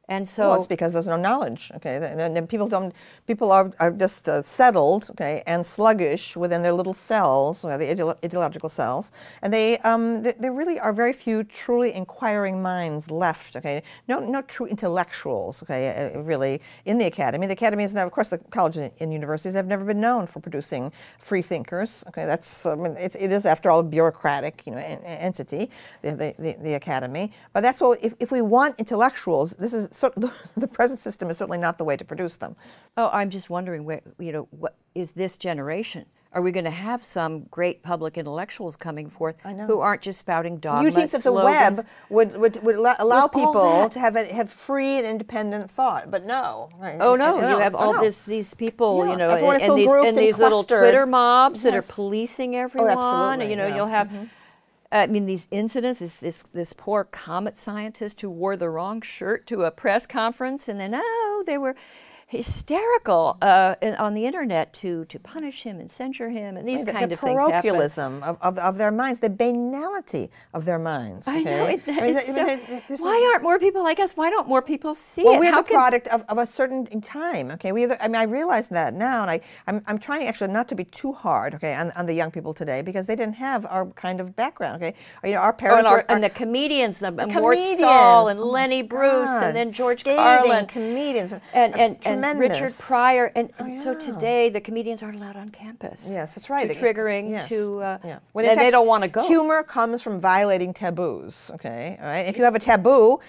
And so, well, it's because there's no knowledge. Okay, and people are just settled, okay, and sluggish within their little cells, the ideological cells, and there really are very few truly inquiring minds left. Okay, no true intellectuals. Okay, really in the academy. The academy is now, of course, the colleges and universities have never been known for producing free thinkers. Okay, it is after all a bureaucratic entity, the academy. But that's what if we want intellectuals, this is. So the present system is certainly not the way to produce them. Oh, I'm just wondering, what is this generation? Are we going to have some great public intellectuals coming forth who aren't just spouting dogma You think that slogans? the web would allow people to have free and independent thought, but no. Oh no, you have these people, and these little Twitter mobs that are policing everyone. Oh, absolutely. You'll have. These incidents, this poor comet scientist who wore the wrong shirt to a press conference, and then, they were hysterical on the internet to punish him and censure him, and these kind of things happen. The parochialism of their minds, the banality of their minds. Okay? I know. Why aren't more people like us? Why don't more people see it? Well, we're the product of a certain time. Okay, I realize that now, and I'm trying actually not to be too hard, okay, on the young people today, because they didn't have our kind of background. Okay, our parents and the comedians, Mort Saul and Lenny Bruce, and then George Carlin, comedians, and Richard Pryor, and so today the comedians aren't allowed on campus. Yes, that's right. Triggering and they don't want to go. Humor comes from violating taboos. Okay, all right. If you have a taboo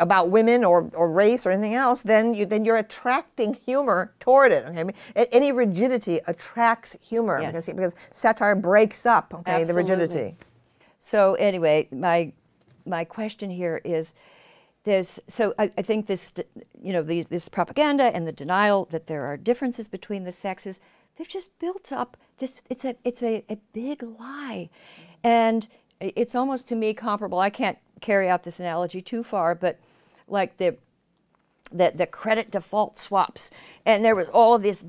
about women or race or anything else, then you're attracting humor toward it. Okay, any rigidity attracts humor because satire breaks up the rigidity. So anyway, my question here is. I think this, this propaganda and the denial that there are differences between the sexes, they've just built up this. It's a big lie, and it's almost to me comparable. I can't carry out this analogy too far, but like the credit default swaps, and there was all of these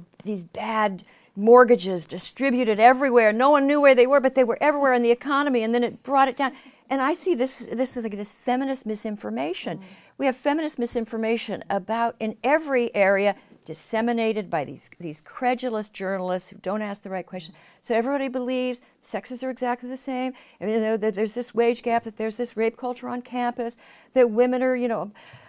bad mortgages distributed everywhere. No one knew where they were, but they were everywhere in the economy, and then it brought it down. And I see this is like this feminist misinformation. We have feminist misinformation in every area, disseminated by these credulous journalists who don't ask the right questions. So everybody believes sexes are exactly the same. And, that there's this wage gap, that there's this rape culture on campus, that women are,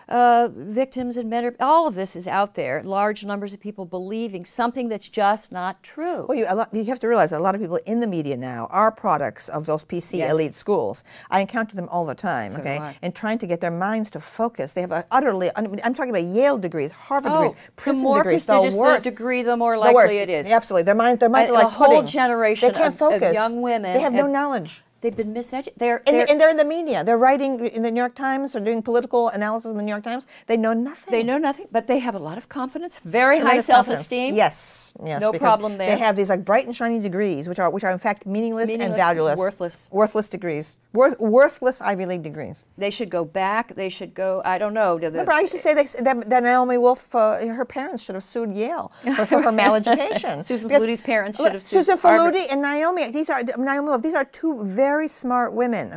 victims and men. All of this is out there. Large numbers of people believing something that's just not true. Well, you have to realize that a lot of people in the media now are products of those PC elite schools. I encounter them all the time, okay? And trying to get their minds to focus. They have a utterly, I'm talking about Yale degrees, Harvard degrees, Princeton degrees. The more prestigious the degree, the more likely it is. Absolutely. Their minds are like pudding. A whole generation of young women. They have no knowledge. They've been miseducated. And they're in the media. They're writing in the New York Times or doing political analysis in the New York Times. They know nothing. They know nothing, but they have a lot of confidence, very high self-esteem. Yes, no problem there. They have these like bright and shiny degrees, which are in fact meaningless and valueless, worthless degrees, worthless Ivy League degrees. They should go back. They should go. I don't know. Remember, I used to say that Naomi Wolf, her parents should have sued Yale for her maleducation. Susan Faluti's parents should have sued Susan Faluti and Naomi. These are two very smart women,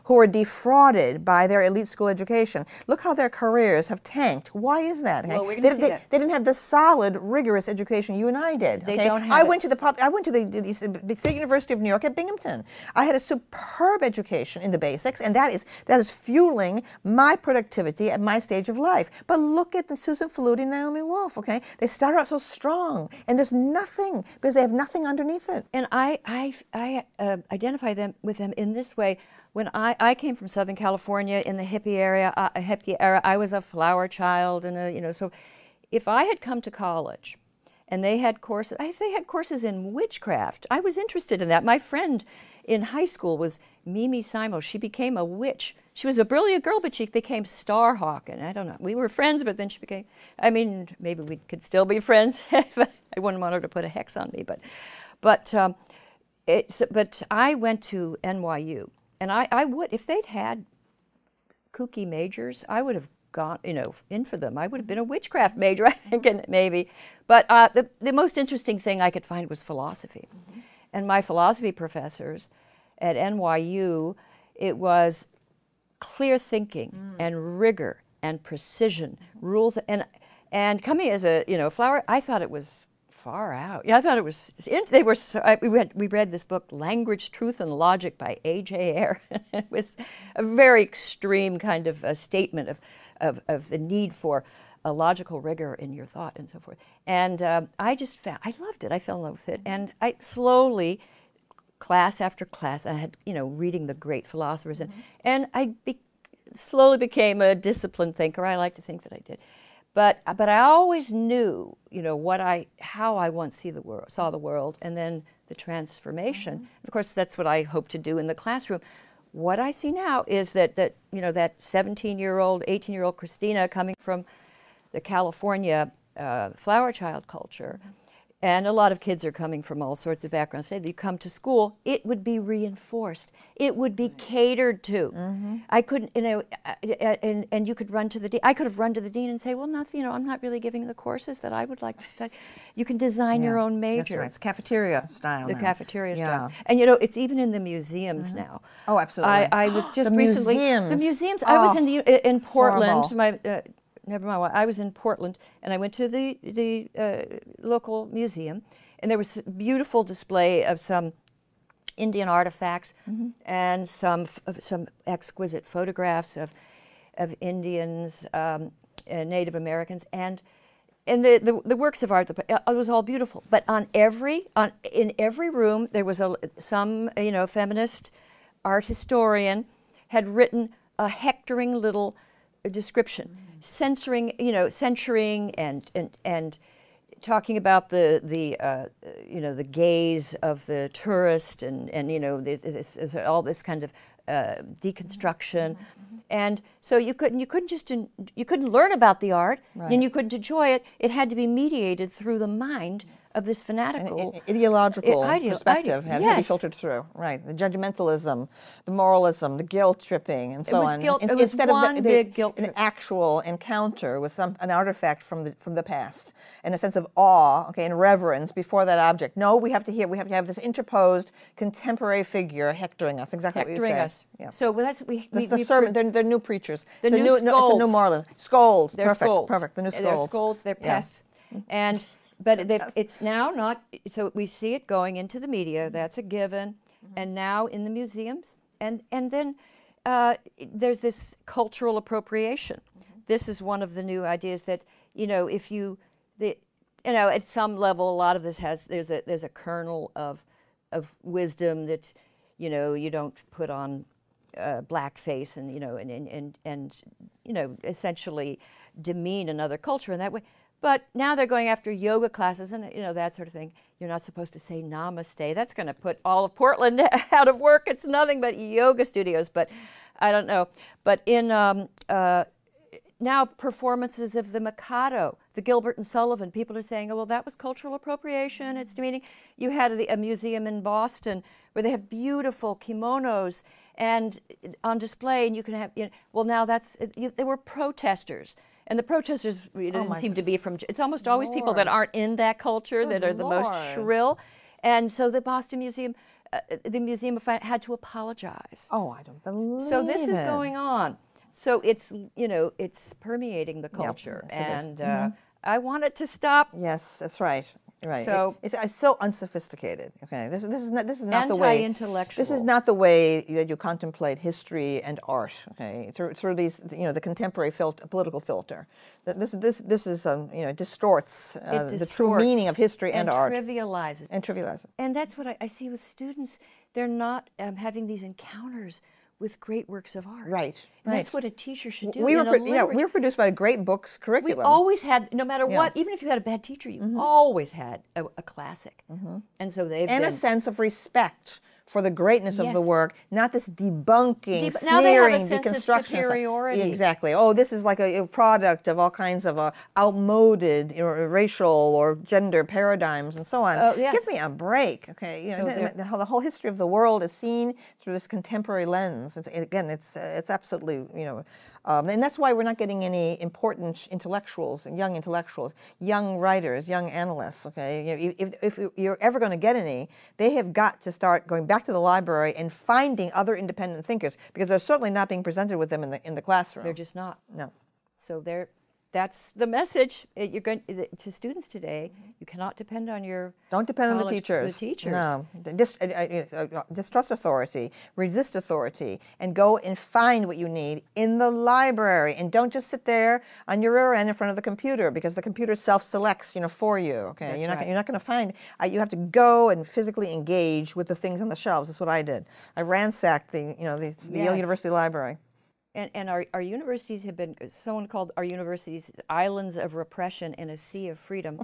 who were defrauded by their elite school education. Look how their careers have tanked. Why is that? Well, we're gonna see that. They didn't have the solid, rigorous education you and I did. They don't have I went to the State University of New York at Binghamton. I had a superb education in the basics, and that is fueling my productivity at my stage of life. But look at Susan Faluti and Naomi Wolf. They started out so strong, and there's nothing because they have nothing underneath it. And I identify with them in this way. When I came from Southern California in the hippie era, I was a flower child, and so if I had come to college and they had courses, if they had courses in witchcraft, I was interested in that. My friend in high school was Mimi Simos. She became a witch. She was a brilliant girl, but she became Starhawk, and I don't know. We were friends, but then she became, maybe we could still be friends. I wouldn't want her to put a hex on me, but I went to NYU, and I would, if they'd had kooky majors, I would have gone, in for them. I would have been a witchcraft major, I think, maybe. But the most interesting thing I could find was philosophy. And my philosophy professors at NYU, it was clear thinking and rigor and precision, rules, and coming as a flower, I thought it was far out. Yeah, I thought it was. They were. We read this book, Language, Truth, and Logic by A.J. Ayer. It was a very extreme kind of a statement of the need for a logical rigor in your thought and so forth. And I loved it. I fell in love with it. And I slowly, class after class, I had reading the great philosophers, and I slowly became a disciplined thinker. I like to think that I did. But I always knew, how I once saw the world, and then the transformation. Of course, that's what I hope to do in the classroom. What I see now is that 17-year-old, 18-year-old Christina coming from the California flower child culture, and a lot of kids are coming from all sorts of backgrounds. Say that you come to school, it would be reinforced. It would be catered to. I couldn't, and you could run to the dean. I could have run to the dean and say, well, I'm not really giving the courses that I would like to study. You can design your own major. That's right. It's cafeteria style The now. cafeteria style. And it's even in the museums now. Oh, absolutely. I was just the recently. Museums. The museums. I was in Portland. Horrible. Never mind. I was in Portland, and I went to the local museum, and there was a beautiful display of some Indian artifacts and some exquisite photographs of Indians and Native Americans, and the works of art. It was all beautiful. But in every room there was some feminist art historian had written a hectoring little description. Censoring and talking about the gaze of the tourist and all this kind of deconstruction, and so you couldn't learn about the art and you couldn't enjoy it. It had to be mediated through the mind of this fanatical an ideological perspective had to be filtered through, right? The judgmentalism, the moralism, the guilt tripping, and so on. It was one big guilt trip. An actual encounter with an artifact from the past, and a sense of awe, and reverence before that object. No, we have to have this interposed contemporary figure hectoring us. Exactly what you say. Us. Yeah. So that's the sermon. They're new preachers. The new scolds. It's a new Moreland. Scolds. They're perfect. scolds. Perfect. The new scolds. They're scolds. They're pests, and. But it's now not, so we see it going into the media, that's a given, and now in the museums, and then there's this cultural appropriation. this is one of the new ideas that, if you, at some level, a lot of this there's a kernel of wisdom that, you don't put on blackface and essentially demean another culture in that way. But now they're going after yoga classes and that sort of thing. You're not supposed to say namaste. That's going to put all of Portland out of work. It's nothing but yoga studios. But I don't know. But in now performances of the Mikado, the Gilbert and Sullivan, people are saying, oh, well, that was cultural appropriation. It's demeaning. You had a museum in Boston where they have beautiful kimonos and on display, and you can have, well, now they were protesters. And the protesters didn't seem to be from, it's almost always people that aren't in that culture that are the most shrill. And so the Boston Museum, the Museum of Fine had to apologize. Oh, I don't believe it. So this is going on. So it's, it's permeating the culture. Yep, yes, and I want it to stop. Yes, that's right. Right. So it's so unsophisticated. Okay. This is not the way. Anti-intellectual. This is not the way that you contemplate history and art. Okay. Through these, the contemporary political filter. This distorts the true meaning of history and art. Trivializes. And trivializes. And that's what I see with students. They're not having these encounters with great works of art. Right. And that's what a teacher should do. We were produced by a great books curriculum. We always had, no matter what, even if you had a bad teacher, you always had a classic. And so they've been... a sense of respect for the greatness of the work, not this debunking, now they have sneering, a sense deconstruction. of superiority. Exactly. Oh, this is like a product of all kinds of outmoded racial or gender paradigms and so on. Yes. Give me a break. Okay. The whole history of the world is seen through this contemporary lens. It's absolutely, and that's why we're not getting any important intellectuals and young writers, young analysts. Okay, if you're ever going to get any, they have got to start going back to the library and finding other independent thinkers, because they're certainly not being presented with them in the classroom. They're just not. No. So that's the message you're going to students today. You cannot depend on your don't depend on the teachers. No, distrust authority, resist authority, and go and find what you need in the library. And don't just sit there on your rear end in front of the computer, because the computer self-selects, for you. Okay, that's you're right. You're not going to find. You have to go and physically engage with the things on the shelves. That's what I did. I ransacked the Yale University Library. And our universities have been, someone called our universities islands of repression in a sea of freedom.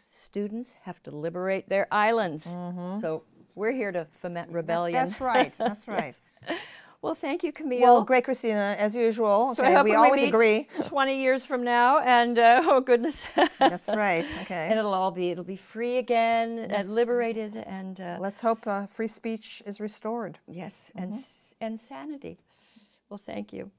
Students have to liberate their islands. So we're here to foment rebellion. That's right. That's right. Yes. Well, thank you, Camille. Well, great, Christina, as usual. So I hope we always agree. 20 years from now, and oh goodness. That's right. Okay. And it'll be free again, and liberated, and let's hope free speech is restored. Yes, and sanity. Well, thank you.